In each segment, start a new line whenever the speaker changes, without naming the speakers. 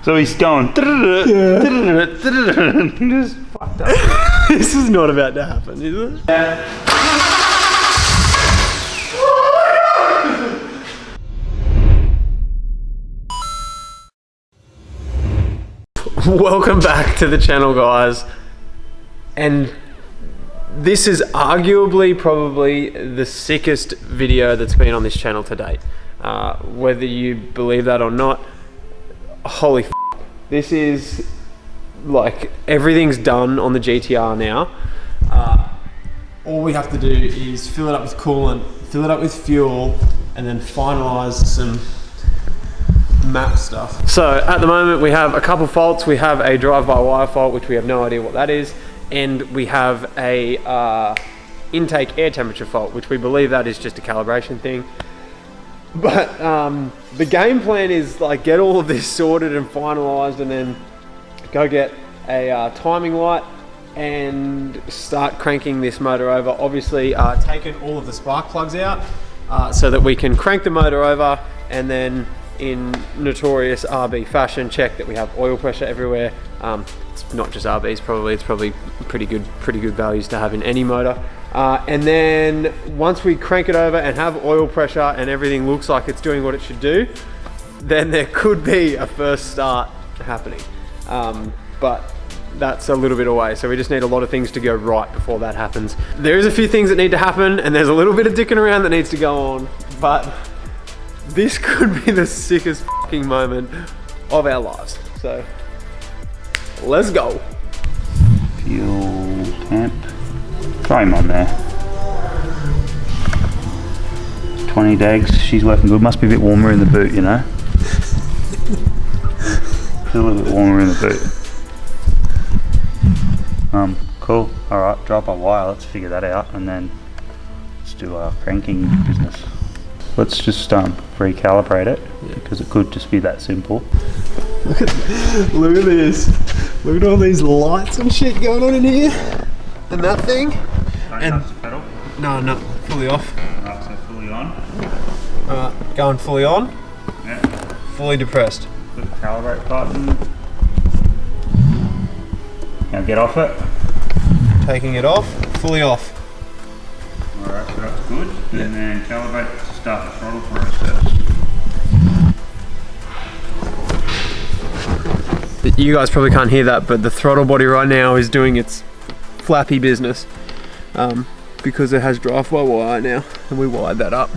So he's going. Just fucked up.
This is not about to happen, is it?
Yeah.
Welcome back to the channel, guys. And this is arguably probably the sickest video that's been on this channel to date. Whether you believe that or not, holy f***. This is like everything's done on the GTR now. All we have to do is fill it up with coolant, fill it up with fuel, and then finalize some map stuff. So at the moment we have a couple faults. We have a drive-by-wire fault, which we have no idea what that is, and we have a intake air temperature fault, which we believe that is just a calibration thing. But the game plan is like get all of this sorted and finalized, and then go get a timing light and start cranking this motor over. Obviously taking all of the spark plugs out so that we can crank the motor over, and then in notorious RB fashion, check that we have oil pressure everywhere. It's not just RBs, it's probably pretty good values to have in any motor. And then once we crank it over and have oil pressure and everything looks like it's doing what it should do, then there could be a first start happening. But that's a little bit away, so we just need a lot of things to go right before that happens. There's a few things that need to happen, and there's a little bit of dicking around that needs to go on, but this could be the sickest fucking moment of our lives. So let's go.
Fuel temp. Throw him on there. 20 dags. She's working good. Must be a bit warmer in the boot, you know. Feel a little bit warmer in the boot. Cool. All right. Drop a wire. Let's figure that out, and then let's do our cranking business. Let's just recalibrate it, because it could just be that simple.
Look at this. Look at all these lights and shit going on in here. And that thing.
Don't touch the pedal.
No, not fully off.
Right, so fully on.
Going fully on.
Yeah.
Fully depressed.
Put the calibrate button. Now get off it.
Taking it off. Fully off.
Alright, so that's good. Yeah. And then calibrate to start the throttle process.
You guys probably can't hear that, but the throttle body right now is doing its flappy business because it has drive-by-wire now, and we wired that up.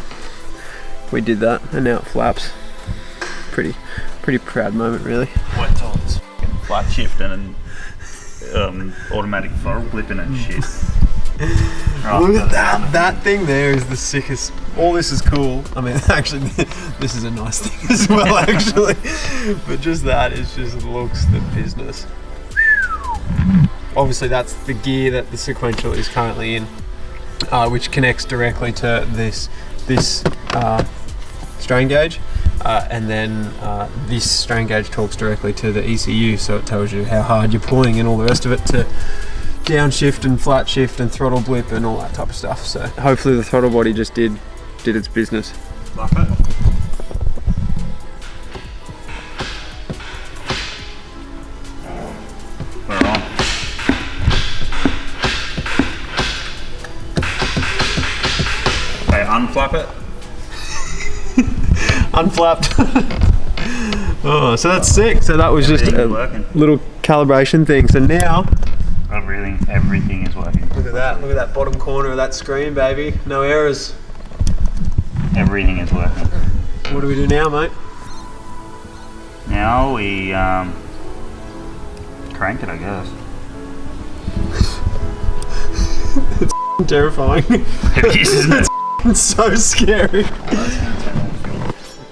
We did that, and now it flaps. Pretty proud moment, really.
Wet times. Flat shifting and automatic throttle blipping and shit. Right,
look at that. That thing there is the sickest. All this is cool. I mean, actually, this is a nice thing as well, actually. But just that, it just looks the business. Obviously, that's the gear that the sequential is currently in, which connects directly to this strain gauge. And then this strain gauge talks directly to the ECU, so it tells you how hard you're pulling and all the rest of it to downshift and flat shift and throttle blip and all that type of stuff. So hopefully the throttle body just did its business.
Like it. We're on. Okay, unflap it.
Unflapped. Oh, so that's sick. So that was just a little calibration thing. So now
everything is working.
Look at that. Look at that bottom corner of that screen, baby. No errors.
Everything is working.
What do we do now, mate?
Now we crank it, I guess.
It's terrifying.
It is, isn't it?
It's so scary.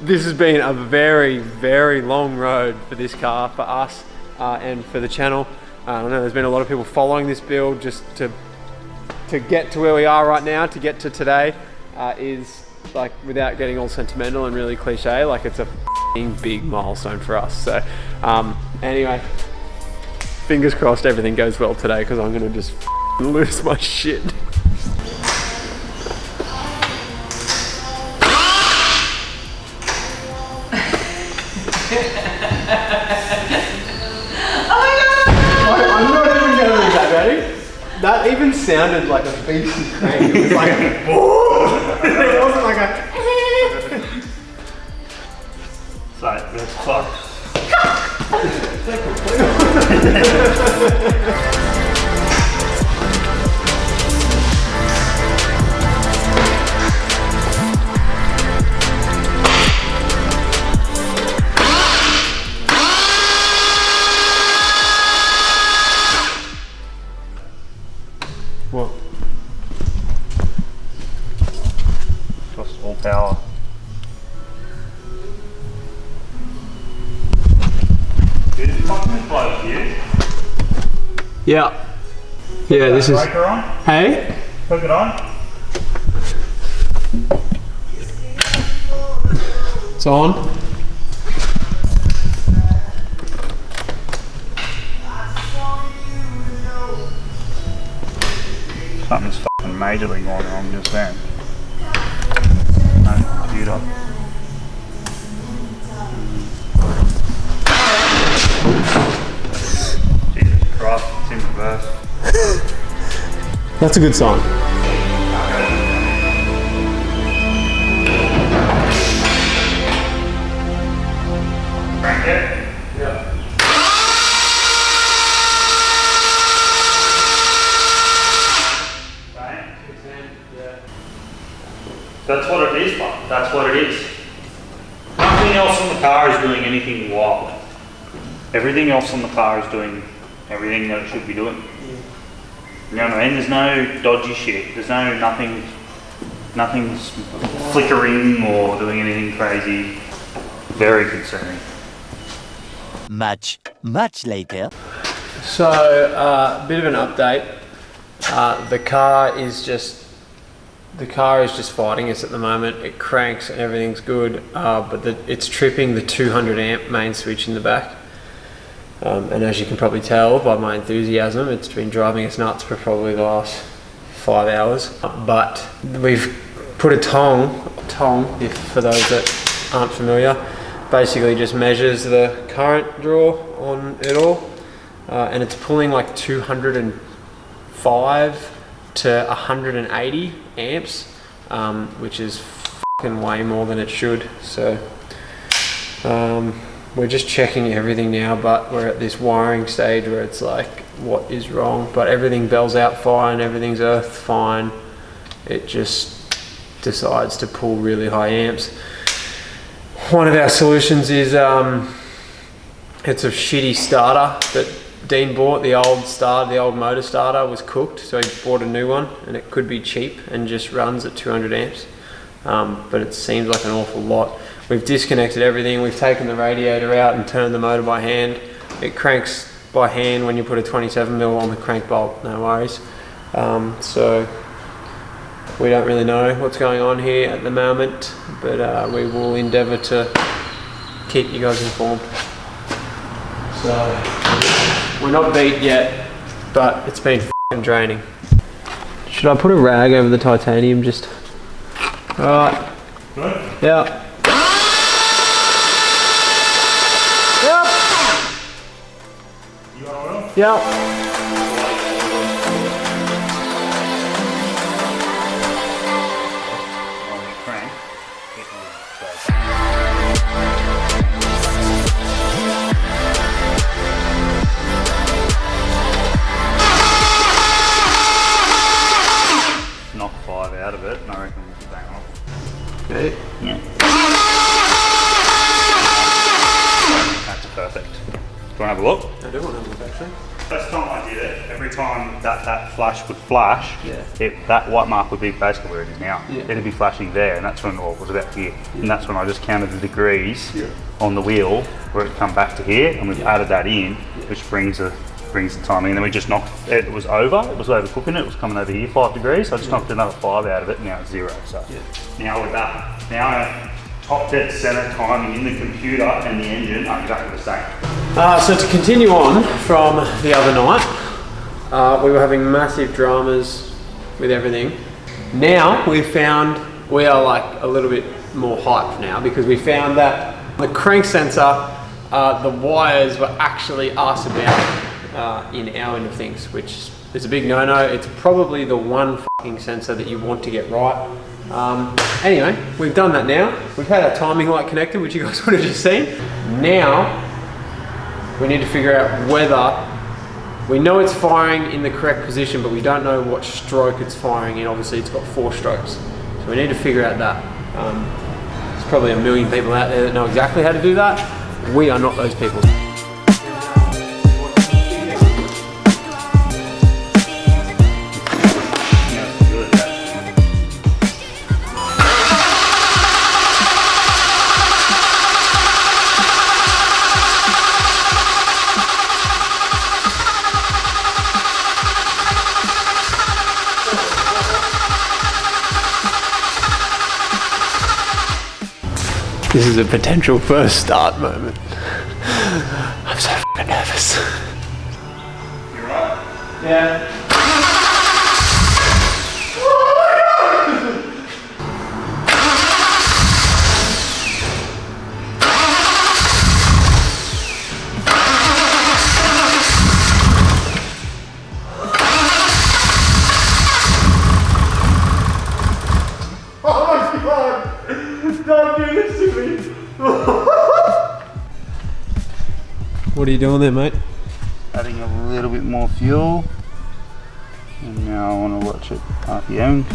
This has been a very, very long road for this car, for us, and for the channel. I know there's been a lot of people following this build just to get to where we are right now, to get to today, is like, without getting all sentimental and really cliche, like it's a big milestone for us. So anyway, fingers crossed everything goes well today, because I'm gonna just lose my shit. That even sounded like a beastly crank. It was like a it wasn't like a
So let's fuck.
What?
Just all power. Dude, it's fucking close here.
Yeah. Yeah, this is.
Breaker on?
Hey?
Hook it on.
It's on.
Something's fucking majorly going wrong just then. No computer. Jesus Christ, it's in reverse.
That's a good sign.
Crank it.
Yeah.
That's what it is, but that's what it is. Nothing else on the car is doing anything wild. Everything else on the car is doing everything that it should be doing. You know what I mean? There's no dodgy shit. There's nothing's flickering or doing anything crazy. Very concerning.
Much later.
So, a bit of an update. The car is just fighting us at the moment. It cranks and everything's good, but it's tripping the 200 amp main switch in the back. And as you can probably tell by my enthusiasm, it's been driving us nuts for probably the last 5 hours. But we've put a tong, if for those that aren't familiar, basically just measures the current draw on it all, and it's pulling like 205 to 180 amps, which is fucking way more than it should. So we're just checking everything now, but we're at this wiring stage where it's like, what is wrong? But everything bells out fine, everything's earthed fine. It just decides to pull really high amps. One of our solutions is it's a shitty starter that Dean bought. The old motor starter was cooked, so he bought a new one, and it could be cheap and just runs at 200 amps, but it seems like an awful lot. We've disconnected everything. We've taken the radiator out and turned the motor by hand. It cranks by hand when you put a 27mm on the crank bolt, no worries. So we don't really know what's going on here at the moment, but we will endeavour to keep you guys informed. So we're not beat yet, but it's been f***ing draining. Should I put a rag over the titanium just? Alright.
Good?
Yeah.
You got oil?
Yeah.
Crank. Knock 5 out of it, and I reckon we'll be bang on.
Okay.
Yeah. That's perfect. Do you want to have a look?
I do want to have a look actually.
First time I did it, every time that flash would flash,
Yeah.
that white mark would be basically where it is now.
Yeah.
It'd be flashing there, and that's when it was about here. And that's when I just counted the degrees on the wheel where it come back to here, and we've added that in, which brings the timing. And then we just knocked it. Was overcooking it. It was coming over here 5 degrees. So I just knocked another 5 out of it. And now it's 0. So now with that, now top dead center timing in the computer and the engine are exactly the same.
So to continue on from the other night, we were having massive dramas with everything. Now we are like a little bit more hyped now, because we found that the crank sensor, the wires were actually arse about in our end of things, which is a big no-no. It's probably the one fucking sensor that you want to get right. Anyway, we've done that now. We've had our timing light connected, which you guys would have just seen. Now, we need to figure out whether, we know it's firing in the correct position, but we don't know what stroke it's firing in. Obviously, it's got 4 strokes. So we need to figure out that. There's probably a million people out there that know exactly how to do that. We are not those people. This is a potential first start moment. I'm so fucking nervous.
You're right.
Yeah. Don't do this to me. What are you doing there, mate?
Adding a little bit more fuel. And now I want to watch it RPM.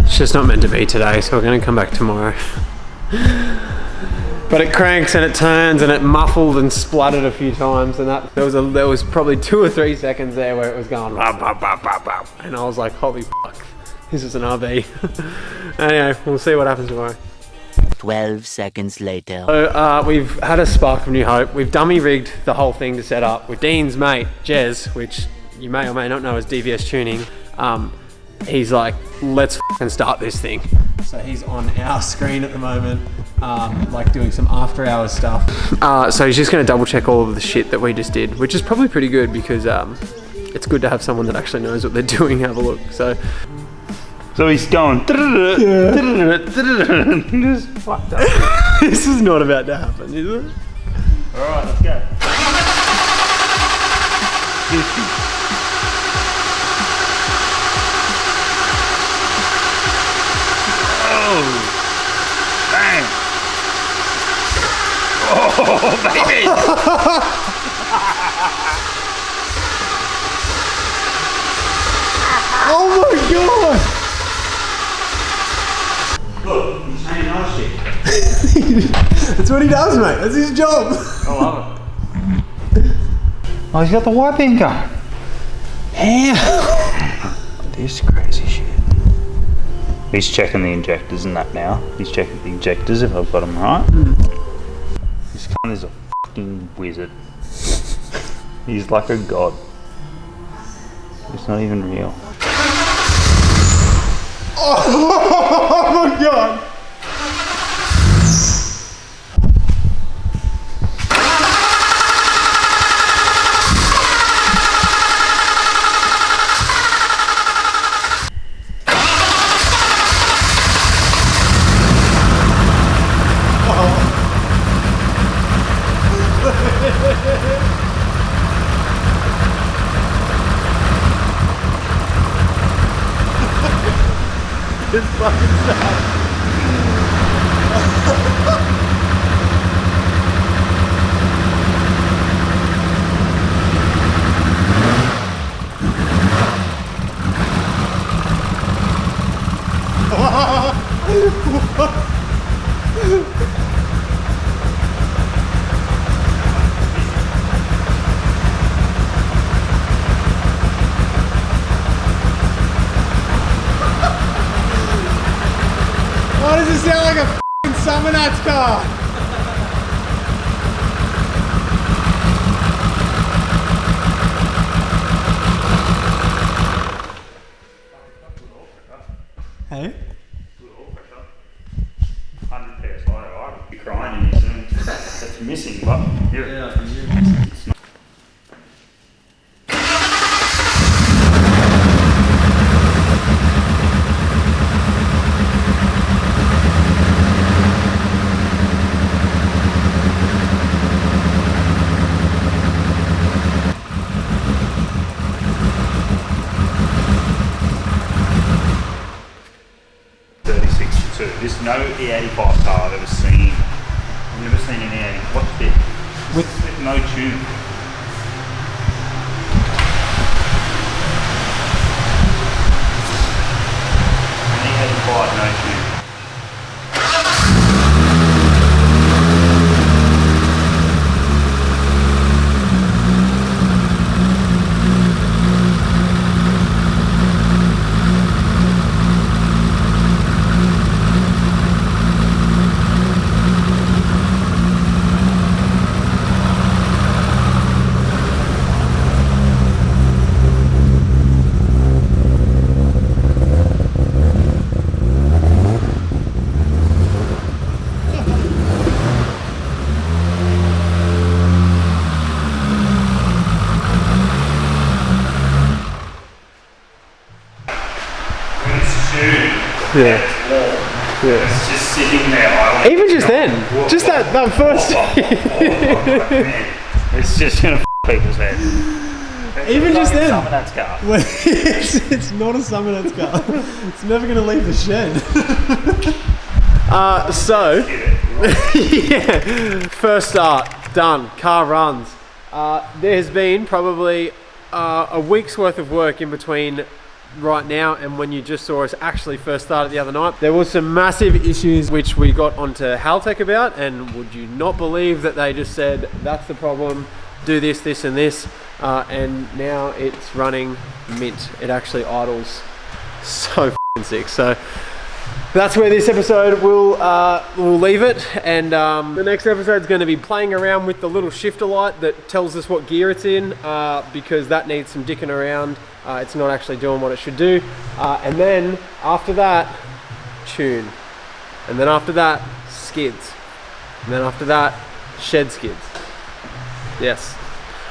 It's just not meant to be today, so we're going to come back tomorrow. But it cranks and it turns and it muffled and spluttered a few times, and that there was probably 2 or 3 seconds there where it was going bop, bop, bop, bop, bop, and I was like, holy fuck, this is an RB. Anyway, we'll see what happens tomorrow.
12 seconds later.
So we've had a spark of new hope. We've dummy rigged the whole thing to set up with Dean's mate Jez, which you may or may not know as DVS tuning. He's like, let's fucking start this thing. So he's on our screen at the moment, like doing some after hours stuff. So he's just going to double check all of the shit that we just did, which is probably pretty good because it's good to have someone that actually knows what they're doing have a look. So
he's going. Just fucked up.
This is not about to happen, is it?
Alright, let's go. 50. Bang! Oh, baby!
Oh my god!
Look, he's hanging on shit.
That's what he does, mate. That's his job.
I love it. Oh, he's got the white anchor.
Yeah.
This crazy shit. He's checking the injectors and that now. He's checking the injectors if I've got them right. This cunt is a fucking wizard. He's like a god. It's not even real.
Oh my god! It's fucking sad. Why does it sound like a f***ing Summonats car?
no E85 car I've ever seen. I've never seen an E80. What's it? With no tune. An E85, no tune.
Yeah.
It's just sitting there.
Even just then, just that first.
It's just gonna f people's heads.
Even just then.
Some of that's car.
It's not a Summonet's car. It's never going to leave the shed. Yeah, first start, done, car runs. There has been probably a week's worth of work in between right now and when you just saw us actually first started the other night. There was some massive issues which we got onto Haltech about, and would you not believe that they just said, that's the problem, do this, this and this, and now it's running mint. It actually idles so f***ing sick. So that's where this episode will leave it, and the next episode is going to be playing around with the little shifter light that tells us what gear it's in, because that needs some dicking around. It's not actually doing what it should do. And then after that, tune. And then after that, skids. And then after that, shed skids. Yes.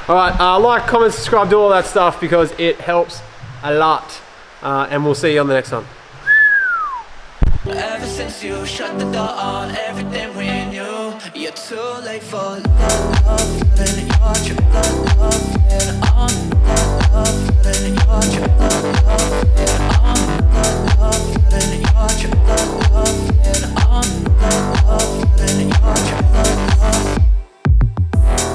All right, like, comment, subscribe, do all that stuff because it helps a lot. And we'll see you on the next one.
Ever since you shut the door on everything we knew, you're too late for love, love, love, love, love, love.